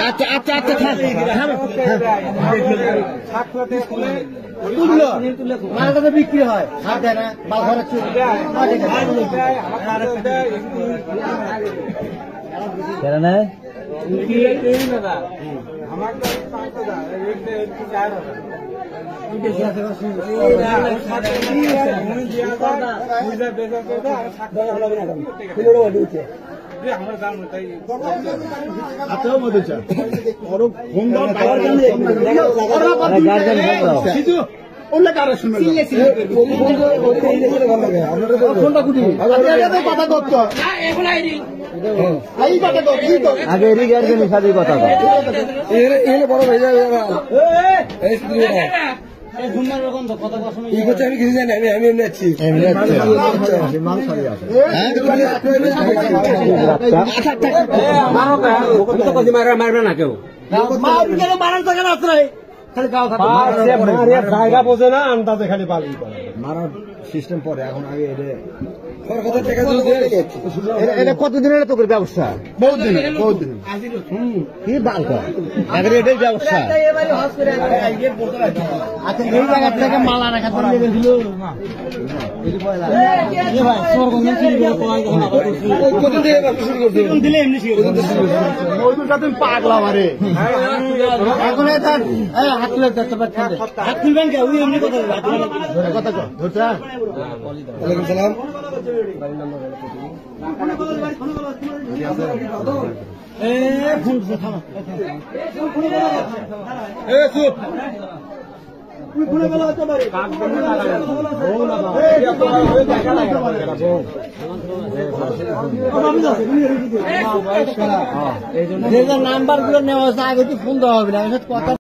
আচ্ছা আচ্ছা আচ্ছা মালটা তো বিক্রি হয় হাত দেয় না মাল খরচ নেয় আগে সাথে কথা বড় ভাই আমি কিছু জানি আমি এমনি আছি মারবে না কেউ মারার জায়গা আছে জায়গা বোঝে না আন্দাজে খালি বালি মারার সিস্টেম পরে এখন আগে এটা কতদিনের তোর ব্যবসা বহুত দিন কি বাল আগে এটাই ব্যবসা আচ্ছা এই জায়গা থেকে মাল আনা খাতে নিয়ে গেছিল পাগলা মারে এখন হাত তুলে হাত তুলবেন কে ওই এমনি কথা ধরছে ওয়ালাইকুম সালাম নাম্বার গুলো নেওয়া আগে ফোন দেওয়া হবে না কথা